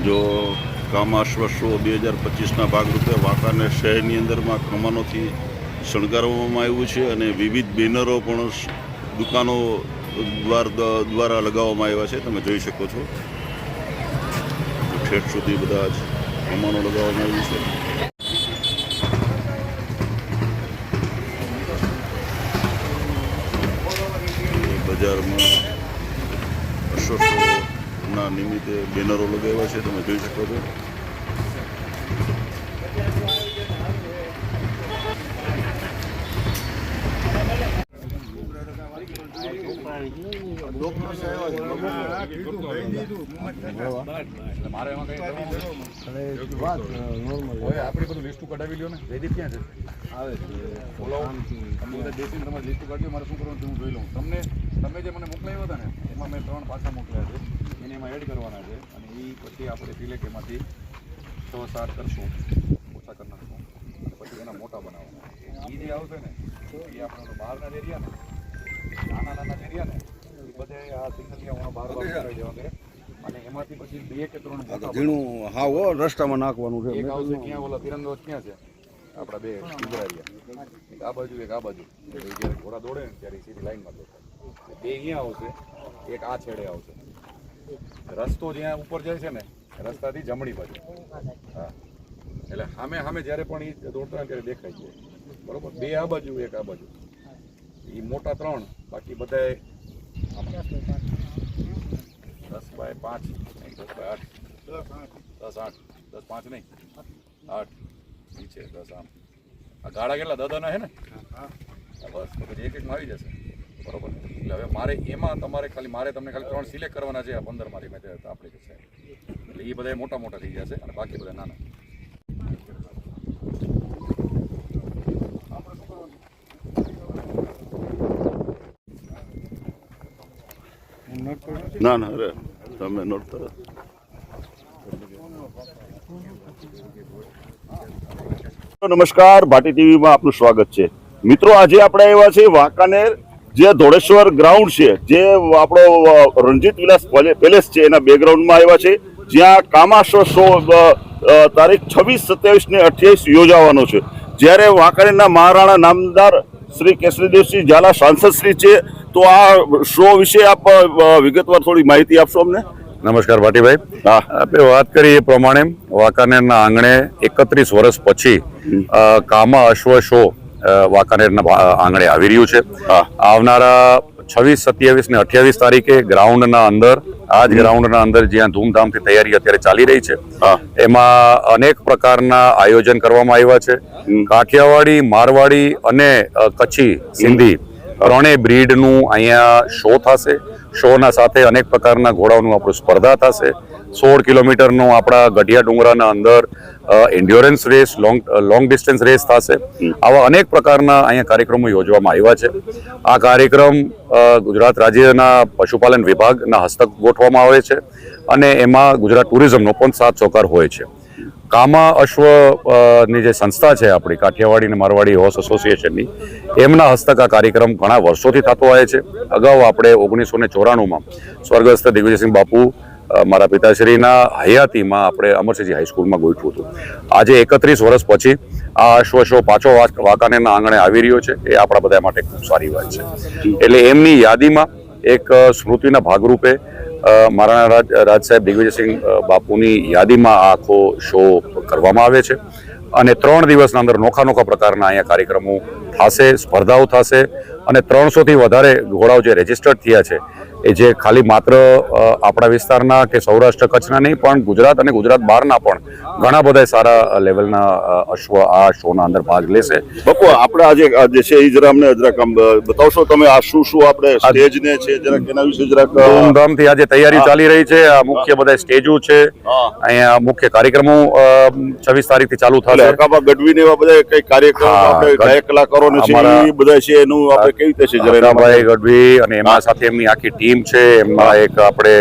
જો કામાશ્વ શો 2025ના ભાગરૂપે વાંકાનેર શહેરની અંદરમાં કમાનોથી શણગારવામાં આવ્યું છે અને વિવિધ બેનરો પણ દુકાનો દ્વારા લગાવવામાં આવ્યા છે. તમે જોઈ શકો છો ઠેઠ સુધી બધા જ કમાનો લગાવવામાં આવ્યું છે. બજારમાં અશોકના નિમિત્તે બેનરો લગાવ્યા છે. તમે જોઈ શકો છો. આપણે બધું લિસ્ટ કઢાવી લ્યો ને. જયદીપ ક્યાં છે? આવે છે. તમે દેશી તમારે લિસ્ટ કાઢ્યો. મારે શું કરવાનું હું જોઈ લઉં. તમે જે મને મોકલાવ્યા હતા ને એમાં મેં 3 પાછા મોકલ્યા છે. એને એમાં એડ કરવાના છે અને એ પછી આપણે સિલેક્ટ એમાંથી 6-7 કરશું, ઓછા કરી નાખશું અને પછી એના મોટા બનાવવાના. એ જે આવશે ને એ આપણે બહારના એરિયા ને નાના એરિયા ને એ બધે આ સિગ્નલ બહાર દેવા છે અને એમાંથી પછી 2 કે 3 ઝીણું હાવ રસ્તામાં નાખવાનું છે. એક આવશે ક્યાં ઓલા તિરંગો ક્યાં છે આપણા 2 ઇઝરાયલિયા, એક આ બાજુ એક આ બાજુ. જ્યારે ઘોડા દોડે ને ત્યારે સીધી લાઈનમાં દેખાય. 2 અહીંયા આવશે, એક આ છેડે આવશે. રસ્તો જ્યાં ઉપર જાય છે ને રસ્તાથી જમણી બાજુ. હા, એટલે સામે જ્યારે પણ એ દોડતા હોય ત્યારે દેખાય છે. બરોબર. 2 આ બાજુ એક આ બાજુ. એ મોટા 3, બાકી બધા 10/5 નહીં, 10/8, 10/8, 10/5 નહીં, 8 નીચે 10 આમ. આ ગાળા કેટલા દાદાના છે ને? બસ તો પછી એક-એકમાં આવી જશે. બરોબર. એટલે હવે મારે એમાં તમારે મારે તમને ખાલી 3 સિલેક્ટ કરવાના છે. આ 15 મારી મેં આપણે છે એટલે એ બધા મોટા થઈ જશે અને બાકી બધા નાના. ના ના અરે તમે નોટ કરો. નમસ્કાર, ભાટી ટીવીમાં આપનું સ્વાગત છે. મિત્રો, આજે આપણે આવ્યા છે વાંકાનેર, જે ધોળેશ્વર ગ્રાઉન્ડ છે, જે આપણો રણજીત વિલાસ પેલેસ છે, એના બેકગ્રાઉન્ડમાં આવ્યા છે, જ્યાં કામાશ્વ શો તારીખ 26, 27 ને 28 યોજાવાનો છે. જ્યારે વાંકાનેરના મહારાણા નામદાર શ્રી કેસરીદેવસિંહ ઝાલા સાંસદ શ્રી છે, તો આ શો વિશે આપ વિગતવાર થોડી માહિતી આપશો અમને. નમસ્કાર ભાટીભાઈ. આપણે વાત કરી એ પ્રમાણે વાંકાનેરના આંગણે 31 વર્ષ પછી કામા અશ્વ શો વાંકાનેરના આંગણે આવી રહ્યું છે. આવનારા 26, 27 ને 28 તારીખે ગ્રાઉન્ડના અંદર, આ જ ગ્રાઉન્ડના અંદર જ્યાં ધૂમધામથી તૈયારી અત્યારે ચાલી રહી છે, એમાં અનેક પ્રકારના આયોજન કરવામાં આવ્યા છે. કાઠિયાવાડી, મારવાડી અને કચ્છી, સિંધી ત્રણેય બ્રીડનું અહીંયા શો થશે. શોના સાથે અનેક પ્રકારના ઘોડાઓનું આપણું સ્પર્ધા થશે. 16 કિલોમીટરનું આપણા ગઢિયા ડુંગરાના અંદર endurance race, long distance race થશે. આવા અનેક પ્રકારના અહીંયા કાર્યક્રમો યોજવામાં આવ્યા છે. આ કાર્યક્રમ ગુજરાત રાજ્યના પશુપાલન વિભાગના હસ્તક ગોઠવવામાં આવે છે અને એમાં ગુજરાત ટુરિઝમનો પણ સાથ સહકાર હોય છે. કામા અશ્વની જે સંસ્થા છે આપણી કાઠિયાવાડી અને મારવાડી હોર્સ એસોસિએશનની, એમના હસ્તક આ કાર્યક્રમ ઘણા વર્ષોથી થતો આવે છે. અગાઉ આપણે 1994માં સ્વર્ગસ્થ દિગ્વિજયસિંહ બાપુ મારા પિતાશ્રીના હયાતીમાં આપણે અમરસિંહજી હાઈસ્કૂલમાં ગોઠવ્યું હતું. આજે 31 વર્ષ પછી આ અશ્વ શો પાછો વાંકાનેરના આંગણે આવી રહ્યો છે. એ આપણા બધા માટે ખૂબ સારી વાત છે. એટલે એમની યાદીમાં એક સ્મૃતિના ભાગરૂપે મહારાણા રાજ સાહેબ દિગ્વિજયસિંહ બાપુની યાદીમાં આખો શો કરવામાં આવે છે અને 3 દિવસના અંદર નોખા પ્રકારના અહીંયા કાર્યક્રમો થશે, સ્પર્ધાઓ થશે અને 300થી વધારે ઘોડાઓ જે રજીસ્ટર્ડ થયા છે, એ જે ખાલી માત્ર આપણા વિસ્તારના કે સૌરાષ્ટ્ર કચ્છના નહીં પણ ગુજરાત અને ગુજરાત બહારના પણ ઘણા બધા સારા લેવલના અશ્વ આ શોના અંદર ભાગ લેશે. બાપુ, આપણે આજે જે છે એ જરા અમને જરાક બતાવશો તમે? આ શું આપણે સ્ટેજ ને છે, જરાક એના વિશે જરાક. ધૂમધામથી આજે તૈયારી ચાલી રહી છે. આ મુખ્ય બધા સ્ટેજો છે, અહીંયા મુખ્ય કાર્યક્રમો 26 તારીખથી ચાલુ થશે. અકાબા ગઢવી ને એવા બધા કઈ કાર્યક્રમ આપણે ગાયક કલાકારો ને છે એ બધા છે, એનું આપણે કેવી રીતે છે જરા? ભાઈ ગઢવી અને એમના સાથે એમની આખી ટીમ છે. એમાં એક આપણે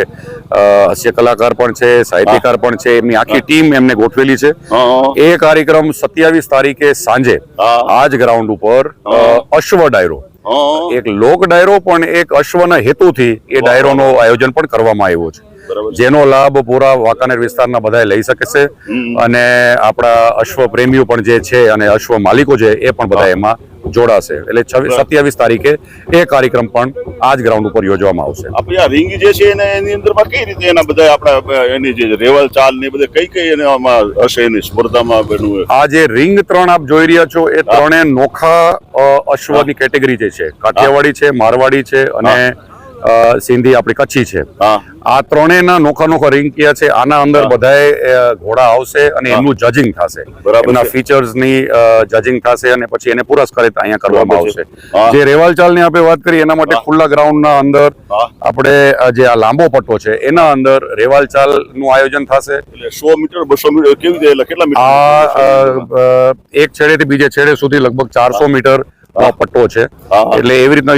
હાસ્ય કલાકાર પણ છે, સાહિત્યકાર પણ છે. એમની આખી ટીમ એમને ગોઠવેલી છે. એ કાર્યક્રમ 27 તારીખે સાંજે આ જ ગ્રાઉન્ડ ઉપર અશ્વ ડાયરો હા. એક લોક ડાયરો પણ એક અશ્વના હેતુથી એ ડાયરોનો આયોજન પણ કરવામાં આવ્યો છે, બરાબર. જેનો લાભ પૂરા વાંકાનેર વિસ્તારના બધા લઈ શકે છે. અને આપણા અશ્વ પ્રેમીઓ પણ જે છે અને અશ્વ માલિકો છે એ પણ બધા એમાં જોડાશે. એટલે 27 તારીખે એ કાર્યક્રમ પણ આ જ ગ્રાઉન્ડ ઉપર યોજવામાં આવશે. આપણે આ રિંગ જે છે એને એની અંદરમાં કઈ રીતે એના બધા આપણા એની જે રેવલ ચાલ ને બધે કઈ એનામાં હશે એની સ્પર્ધામાં બનવું? આ જે રિંગ 3 આપ જોઈ રહ્યા છો એ ત્રણે નોખા અશ્વની કેટેગરી જે છે, કાઠિયાવાડી છે, મારવાડી છે અને સિંધી આપણી કચ્છી છે. હા, આ ત્રણેયના નોખા નોખા રિંગ કયા છે. આના અંદર બધાય ઘોડા આવશે અને એમનું જજિંગ થશે, બરાબર એમના છે. ફીચર્સની જજિંગ થશે અને પછી એને પુરસ્કારિત અહીંયા કરવામાં બરાબર છે. આવશે. હા. જે રેવાલ ચાલની આપણે વાત કરી એના માટે ખુલ્લા ગ્રાઉન્ડના અંદર હા. આપણે જે આ લાંબો પટ્ટો છે એના અંદર રેવાલ ચાલનું આયોજન થશે. એટલે 100 મીટર 200 મીટર કેવી રીતે એટલે કેટલા મીટર? આ એક છેડેથી બીજે છેડે સુધી લગભગ 400 મીટર પટ્ટો છે. હા. એટલે એવી રીતના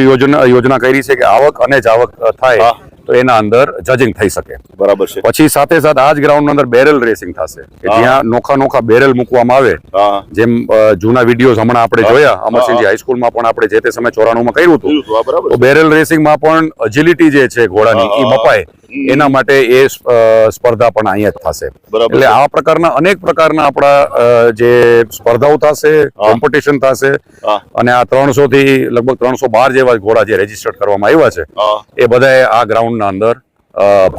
યોજના કરી છે કે આવક અને જાવક થાય હા. તો એના અંદર જજિંગ થઈ શકે. બરાબર છે. પછી સાથે સાથે આ જ ગ્રાઉન્ડ અંદર બેરલ રેસિંગ થશે કે હા. જ્યાં નોખા નોખા બેરલ મૂકવામાં આવે. હા, જેમ જૂના વિડીયોઝ હમણાં આપણે હા. જોયા, હા. અમરસિંહજી હાઈસ્કૂલમાં પણ આપણે જે તે સમય 94 માં કર્યું હતું. હા, બરાબર તો છે. બેરલ રેસિંગમાં પણ અજિલિટી જે છે ઘોડાની હા. એ મપાય એના માટે એ સ્પર્ધા પણ અહીંયા જ થશે. બરાબર એટલે છે. આ પ્રકારના અનેક પ્રકારના આપણા જે સ્પર્ધાઓ થશે, કોમ્પિટિશન થશે. હા. અને આ 300 થી લગભગ 312 જેવા ઘોડા જે રજીસ્ટર્ડ કરવામાં આવ્યા છે હા. એ બધાએ આ ગ્રાઉન્ડના અંદર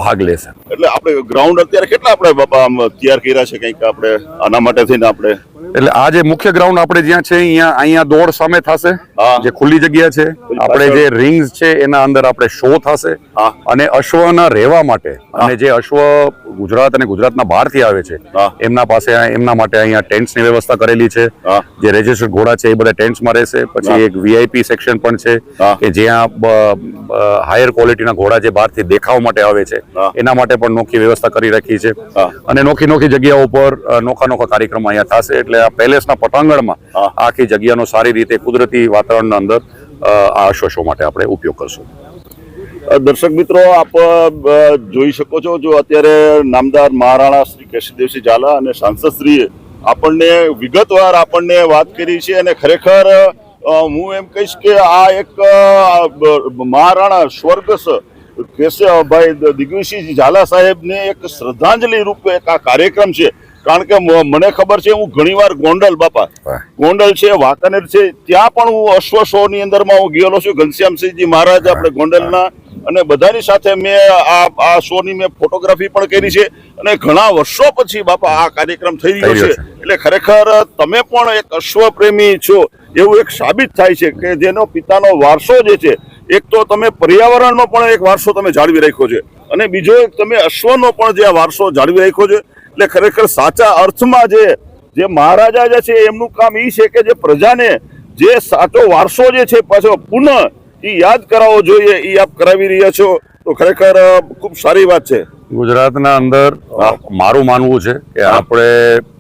ભાગ લેશે. એટલે આપણે ગ્રાઉન્ડ અત્યારે કેટલા આપણે બાપા આમ તૈયાર કર્યા છે કંઈક આપણે આના માટે થઈને આપણે? એટલે આ જે મુખ્ય ગ્રાઉન્ડ આપણે જ્યાં છે અહીંયા દોડ સામે થશે, હા. જે ખુલ્લી જગ્યા છે. આપણે જે રિંગ્સ છે એના અંદર આપણે શો થશે. હા. અને અશ્વના રહેવા માટે અને જે અશ્વ ગુજરાત અને ગુજરાતના બહારથી આવે છે હા. એમના પાસે એમના માટે અહીંયા ટેન્ટ્સની વ્યવસ્થા કરેલી છે. હા. જે રજીસ્ટર્ડ ઘોડા છે એ બધા ટેન્ટ્સમાં રહેશે. પછી એક વીઆઈપી સેક્શન પણ છે હા. કે જ્યાં હાયર ક્વોલિટીના ઘોડા જે બહારથી દેખાવ માટે આવે છે હા. એના માટે પણ નોખી વ્યવસ્થા કરી રાખી છે. હા. અને નોખી જગ્યાઓ ઉપર નોખા કાર્યક્રમ અહીંયા થશે. એટલે આ પેલેસના પટાંગણમાં હા. આખી જગ્યાનો સારી રીતે કુદરતી વાતાવરણના અંદર આ અશ્વ શો માટે આપણે ઉપયોગ કરશું. દર્શક મિત્રો, આપ જોઈ શકો છો જો અત્યારે નામદાર મહારાણા શ્રી કેશવદેવસિંહ ઝાલા અને સાંસદશ્રીએ આપણને વિગતવાર આપણને વાત કરી છે. અને ખરેખર હું એમ કહીશ કે આ એક મહારાણા સ્વર્ગસ્થ કેશવભાઈ દિગ્વિજયસિંહ ઝાલા સાહેબને એક શ્રદ્ધાંજલિ રૂપે એક આ કાર્યક્રમ છે. કારણ કે મને ખબર છે, હું ઘણીવાર ગોંડલ બાપા ગોંડલ છે, વાંકાનેર છે, ત્યાં પણ હું અશ્વ શો ની અંદરમાં હું ગયેલો છું. ઘનશ્યામસિંહજી મહારાજ આપણે ગોંડલના અને બધાની સાથે મેં આ શો ની મેં ફોટોગ્રાફી પણ કરી છે. અને ઘણા વર્ષો પછી બાપા આ કાર્યક્રમ થઈ રહ્યો છે. એટલે ખરેખર તમે પણ એક અશ્વ પ્રેમી છો એવું એક સાબિત થાય છે કે જેનો પિતાનો વારસો જે છે, એક તો તમે પર્યાવરણનો પણ એક વારસો તમે જાળવી રાખ્યો છે અને બીજો એક તમે અશ્વનો પણ જે વારસો જાળવી રાખ્યો છે. એટલે ખરેખર સાચા અર્થમાં જે મહારાજા જે છે એમનું કામ એ છે કે જે પ્રજાને જે સાચો વારસો જે છે પાછો પુનઃ એ યાદ કરાવવો જોઈએ, એ આપ કરાવી રહ્યા છો. તો ખરેખર ખૂબ સારી વાત છે. ગુજરાતના અંદર મારું માનવું છે કે આપણે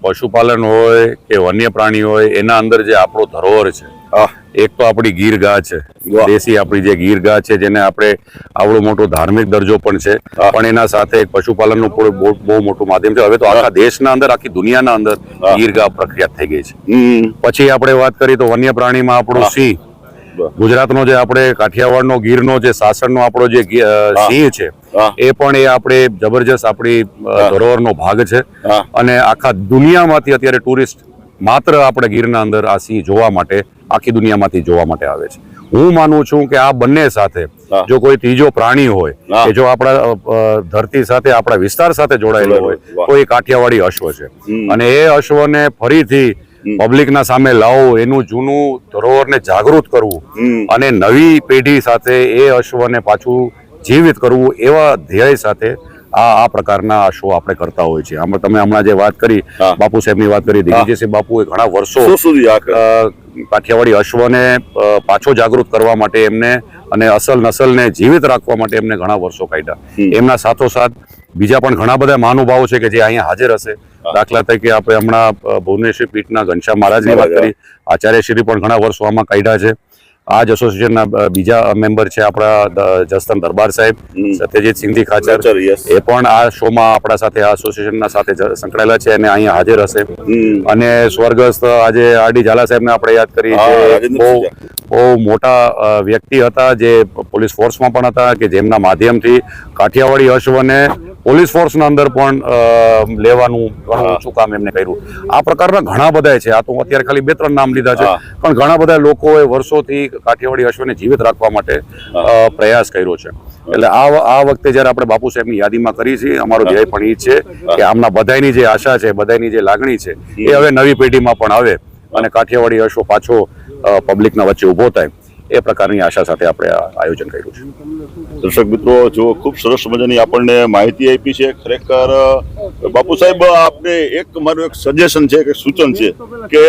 પશુપાલન હોય કે વન્ય પ્રાણી હોય એના અંદર જે આપણો ધરોહર છે, એક તો આપણી ગીર ગાય છે, દેશી આપણી જે ગીર ગાય છે જેને આપણે આવડો મોટો ધાર્મિક દરજ્જો પણ છે, પણ એના સાથે એક પશુપાલનનું બહુ મોટું માધ્યમ છે. હવે તો આખા દેશના અંદર, આખી દુનિયાના અંદર ગીર ગાય પ્રખ્યાત થઈ ગઈ છે. પછી આપણે વાત કરીએ તો વન્ય પ્રાણીમાં આપણું સિંહ, ગુજરાતનો જે આપણે કાઠિયાવાડનો ગીરનો જે સાસણનો આપણો જે સિંહ છે એ પણ એ આપણે જબરજસ્ત આપણી ધરોહરનો ભાગ છે. અને આખા દુનિયામાંથી અત્યારે ટુરિસ્ટ માત્ર આપણે ગીરના અંદર આ સિંહ જોવા માટે આખી દુનિયામાંથી જોવા માટે આવે છે. હું માનું છું કે આ બંને સાથે જો કોઈ ત્રીજો પ્રાણી હોય કે જો આપણા ધરતી સાથે, આપણા વિસ્તાર સાથે જોડાયેલો હોય તો એ કાઠિયાવાડી અશ્વ છે. અને એ અશ્વને ફરીથી પબ્લિકના સામે લાવવું, એનું જૂનું ધરોહરને જાગૃત કરવું અને નવી પેઢી સાથે એ અશ્વને પાછું જીવિત કરવું, એવા ધ્યેય સાથે આ પ્રકારના શો આપણે કરતા હોય છે. આમાં તમે હમણાં જે વાત કરી, બાપુ સાહેબની વાત કરી, દિગ્વિજયસિંહ બાપુએ ઘણા વર્ષો સુધી કાઠિયાવાડી અશ્વને પાછો જાગૃત કરવા માટે એમને અને અસલ નસલને જીવિત રાખવા માટે એમને ઘણા વર્ષો કાઢ્યા. એમના સાથોસાથ બીજા પણ ઘણા બધા મહાનુભાવો છે કે જે અહીંયા હાજર હશે. દાખલા તરીકે આપણે હમણાં ભુવનેશ્વરી પીઠના ઘનશ્યામ મહારાજની વાત કરી, આચાર્યશ્રી પણ ઘણા વર્ષો આમાં કાઢ્યા છે. આ જ એસોસિએશનના બીજા મેમ્બર છે આપણા જસદન દરબાર સાહેબ, સત્યજીત સિંહજી ખાચર, yes. એ પણ આ શોમાં આપણા સાથે આ એસોસિએશનના સાથે સંકળાયેલા છે અને અહીંયા હાજર હશે. અને સ્વર્ગસ્થ આજે આરડી ઝાલા સાહેબને આપણે યાદ કરીએ છીએ. બહુ મોટા વ્યક્તિ હતા જે પોલીસ ફોર્સમાં પણ હતા, કે જેમના માધ્યમથી કાઠિયાવાડી અશ્વને પોલીસ ફોર્સના અંદર પણ લેવાનું ઘણું ઊંચું કામ એમને કર્યું. આ પ્રકારના ઘણા બધા છે. આ તો અત્યારે ખાલી 2-3 નામ લીધા છે, પણ ઘણા બધા લોકોએ વર્ષોથી કાઠિયાવાડી અશ્વને જીવિત રાખવા માટે પ્રયાસ કર્યો છે. એટલે આ વખતે જ્યારે આપણે બાપુ સાહેબની યાદીમાં કરી છે, અમારો ધ્યેય પણ એ છે કે આમના બધાની જે આશા છે, બધાની જે લાગણી છે, એ હવે નવી પેઢીમાં પણ આવે અને કાઠિયાવાડી અશ્વ પાછો પબ્લિકના વચ્ચે ઊભો થાય, એ પ્રકારની આશા સાથે આપણે આ આયોજન કર્યું છે. દર્શક મિત્રો, જો ખૂબ સરસ મજાની આપણને માહિતી આપી છે. ખરેખર બાપુ સાહેબ, આપને મારું એક સજેશન છે કે સૂચન છે કે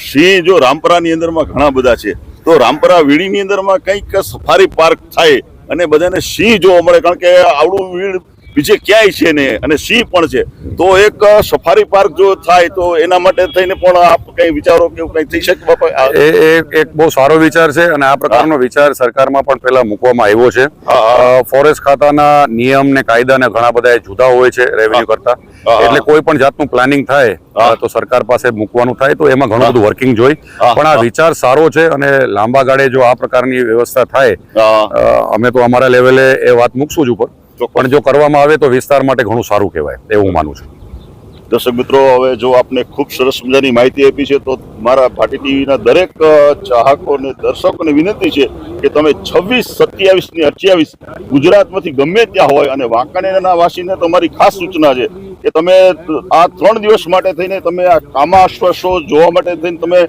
સિંહ જો રામપરાની અંદરમાં ઘણા બધા છે, તો રામપરા વીડીની અંદરમાં કંઈક સફારી પાર્ક થાય અને બધાને સિંહ જોવા મળે. કારણ કે આવડું વીડ બીજે ક્યાંય છે ને, અને સિંહ પણ છે, તો એક સફારી પાર્ક જો થાય તો એના માટે થઈને પણ આપ કઈ વિચારો કે કઈ થઈ શકે બાપા? એક બહુ સારો વિચાર છે અને આ પ્રકારનો વિચાર સરકારમાં પણ પહેલા મૂકવામાં આવ્યો છે. ફોરેસ્ટ ખાતાના નિયમ ને કાયદા ને ઘણા બધા જુદા હોય છે રેવન્યુ કરતા, એટલે કોઈ પણ જાતનું પ્લાનિંગ થાય તો સરકાર પાસે મૂકવાનું થાય તો એમાં ઘણું બધું વર્કિંગ જોઈ. પણ આ વિચાર સારો છે અને લાંબા ગાળે જો આ પ્રકારની વ્યવસ્થા થાય, અમે તો અમારા લેવલે એ વાત મૂકશું જ ઉપર, પણ જો કરવામાં આવે તો વિસ્તાર માટે ઘણું સારું કહેવાય એવું હું માનું છું. દર્શક મિત્રો, હવે જો આપને ખૂબ સરસ મજાની માહિતી આપી છે, તો મારા ભાટી ટીવીના દરેક ચાહકોને, દર્શકોને વિનંતી છે કે તમે 26, 27 ને 28 ગુજરાતમાંથી ગમે ત્યાં હોય અને વાંકાનેરના વાસીને તમારી ખાસ સૂચના છે કે તમે આ 3 દિવસ માટે થઈને તમે આ કામા અશ્વ શો જોવા માટે થઈને તમે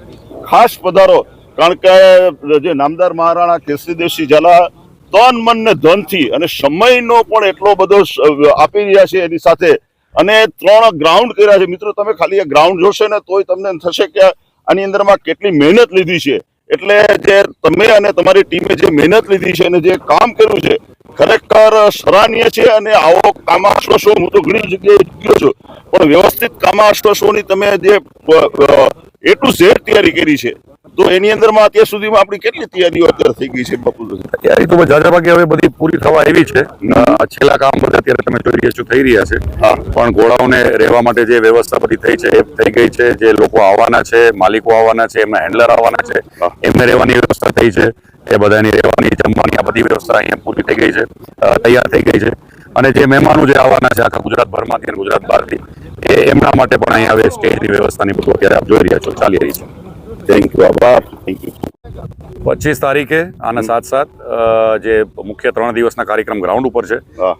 ખાસ પધારો. કારણ કે જે નામદાર મહારાણા કેસરીદેવસિંહ ઝાલા તન મન ને ધનથી અને સમયનો પણ એટલો બધો આપી રહ્યા છે એની સાથે, અને 3 ગ્રાઉન્ડ કર્યા છે. મિત્રો, તમે ખાલી આ ગ્રાઉન્ડ જોશો ને તોય તમને થશે કે આની અંદરમાં કેટલી મહેનત લીધી છે. એટલે જે તમે અને તમારી ટીમે જે મહેનત લીધી છે અને જે કામ કર્યું છે, ખરેખર સરાહનીય છે. અને આવો કામા અશ્વ શો હું તો ઘણી જગ્યાએ ગયો છું, પણ વ્યવસ્થિત કામા અશ્વ શોની તમે જે A to Z તૈયારી કરી છે, તો એની અંદરમાં અત્યાર સુધીમાં આપણી કેટલી તૈયારીઓ અત્યારે થઈ ગઈ છે બાપુ? તૈયારી તો જાજા ભાગે હવે બધી પૂરી થવા આવી છે. છેલ્લા કામ બધા અત્યારે તમે જોઈ રહ્યા છો થઈ રહ્યા છે, પણ ઘોડાઓને રહેવા માટે જે વ્યવસ્થા બધી થઈ છે એ થઈ ગઈ છે. જે લોકો આવવાના છે, માલિકો આવવાના છે, એમના હેન્ડલર આવવાના છે, એમને રહેવાની વ્યવસ્થા થઈ છે. એ બધાની રહેવાની, જમવાની આ બધી વ્યવસ્થા અહીંયા પૂરી થઈ ગઈ છે, તૈયાર થઈ ગઈ છે. અને જે મહેમાનો જે આવવાના છે આખા ગુજરાતભરમાંથી અને ગુજરાત બહારથી, એમના માટે પણ અહીંયા હવે સ્ટેજની વ્યવસ્થાની બધું અત્યારે આપ જોઈ રહ્યા છો ચાલી રહી છે. થેન્ક યુ, આભાર. Thank you. 25 તારીખે આના સાથ જે મુખ્ય 3 દિવસના કાર્યક્રમ ગ્રાઉન્ડ ઉપર છે,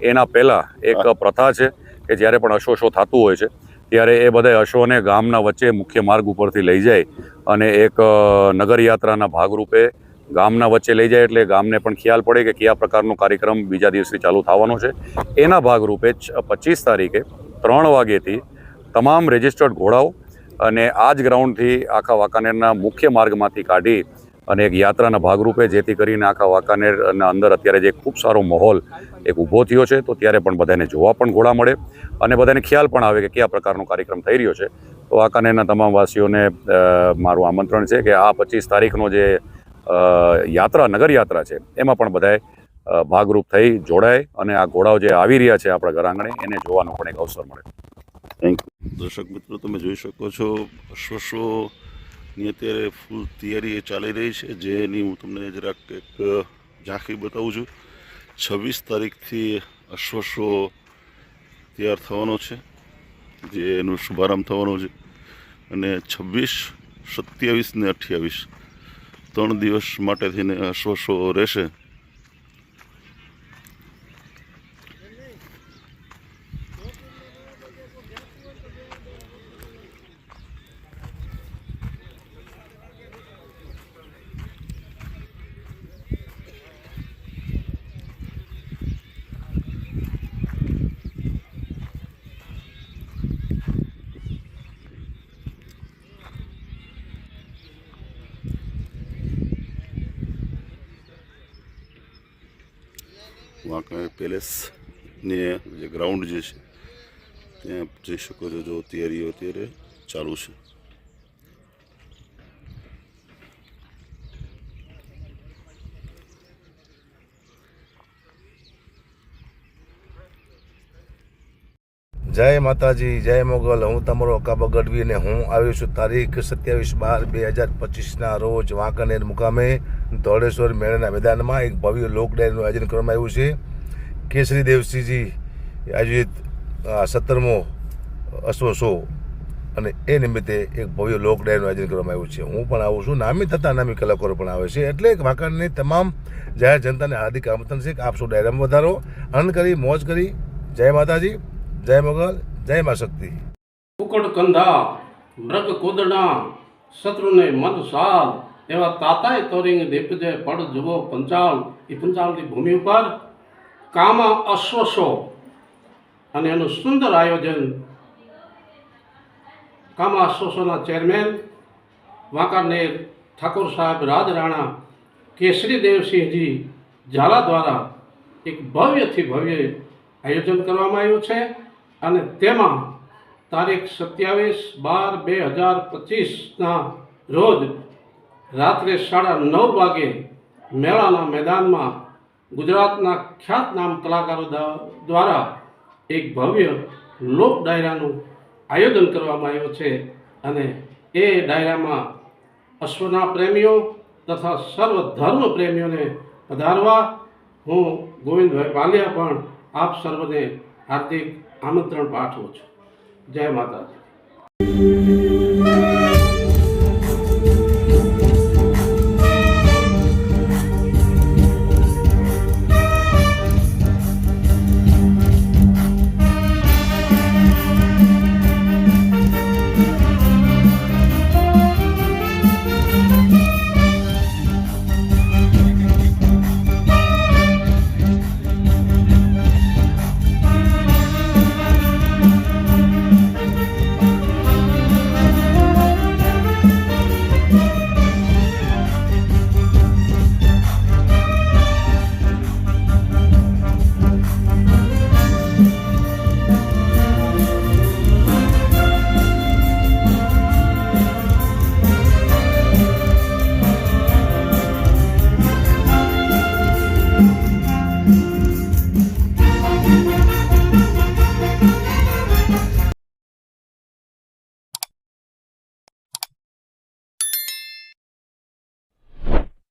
એના પહેલા એક પ્રથા છે કે જ્યારે પણ અશ્વ શો થતું હોય છે ત્યારે એ બધા અશ્વને ગામના વચ્ચે મુખ્ય માર્ગ ઉપરથી લઈ જાય અને એક નગર યાત્રાના ભાગરૂપે ગામના વચ્ચે લઈ જાય, એટલે ગામને પણ ખ્યાલ પડે કે કયા પ્રકારનો કાર્યક્રમ બીજા દિવસથી ચાલુ થવાનો છે. એના ભાગરૂપે 25 તારીખે 3 વાગ્યેથી તમામ રજિસ્ટર્ડ ઘોડાઓ અને આ જ ગ્રાઉન્ડથી આખા વાંકાનેરના મુખ્ય માર્ગમાંથી કાઢી અને એક યાત્રાના ભાગરૂપે, જેથી કરીને આખા વાંકાનેરના અંદર અત્યારે જે ખૂબ સારો માહોલ એક ઊભો થયો છે, તો ત્યારે પણ બધાને જોવા પણ ઘોડા મળે અને બધાને ખ્યાલ પણ આવે કે કયા પ્રકારનો કાર્યક્રમ થઈ રહ્યો છે. તો વાંકાનેરના તમામ વાસીઓને મારું આમંત્રણ છે કે આ 25 તારીખનો જે યાત્રા, નગર યાત્રા છે, એમાં પણ બધાએ ભાગરૂપ થઈ જોડાય અને આ ઘોડાઓ જે આવી રહ્યા છે આપણા ઘર આંગણે એને જોવાનો પણ એક અવસર મળે. Thank you. દર્શક મિત્રો, તમે જોઈ શકો છો અશ્વ શોની અત્યારે ફૂલ તૈયારી ચાલી રહી છે, જેની હું તમને જરાક એક ઝાંખી બતાવું છું. 26 તારીખથી અશ્વ શો તૈયાર થવાનો છે, જે એનો શુભારંભ થવાનો છે, અને 26, 27 ને 28 3 દિવસ માટે થઈને અશ્વ શો રહેશે. વાંકાનેર પેલેસને જે ગ્રાઉન્ડ જે છે ત્યાં જઈ શકો છો. જો તૈયારીઓ અત્યારે ચાલુ છે. જય માતાજી, જય મોગલ. હું તમારો કાબા ગઢવી અને હું આવ્યો છું તારીખ 27/12/2025ના રોજ વાંકાનેર મુકામે ધોળેશ્વર મેળાના મેદાનમાં એક ભવ્ય લોક ડાયરીનું આયોજન કરવામાં આવ્યું છે. કેસરી દેવસિંહજી આયોજિત 17મો અશ્વ શો અને એ નિમિત્તે એક ભવ્ય લોક ડાયરીનું આયોજન કરવામાં આવ્યું છે. હું પણ આવું છું, નામી તથા નામી કલાકારો પણ આવે છે. એટલે વાંકાનેરની તમામ જાહેર જનતાને હાર્દિક આમંત્રણ છે કે આપ સૌ ડાયરામાં વધારો, આનંદ કરી, મોજ કરી. જય માતાજી, જય મોગલ, જય મા શક્તિ. કુકડ કંધા મૃગ કુદણા શત્રુને મન સાલ એવા તાતાએ તોરિંગ દીપજે પડ જુઓ પંચાલ. એ પંચાલની ભૂમિ ઉપર કામા અશ્વશો અને એનું સુંદર આયોજન કામા અશ્વશોના ચેરમેન વાંકાનેર ઠાકોર સાહેબ રાજરાણા કેસરી દેવસિંહજી ઝાલા દ્વારા એક ભવ્યથી ભવ્ય આયોજન કરવામાં આવ્યું છે. અને તેમાં તારીખ 27/12/2025ના રોજ રાત્રે 9:30 વાગે મેળાના મેદાનમાં ગુજરાતના ખ્યાતનામ કલાકારો દ્વારા એક ભવ્ય લોક ડાયરાનું આયોજન કરવામાં આવ્યું છે. અને એ ડાયરામાં અશ્વના પ્રેમીઓ તથા સર્વ ધર્મ પ્રેમીઓને પધારવા હું ગોવિંદભાઈ પાલિયા પણ આપ સર્વને હાર્દિક આમંત્રણ પાઠવું છું. જય માતાજી.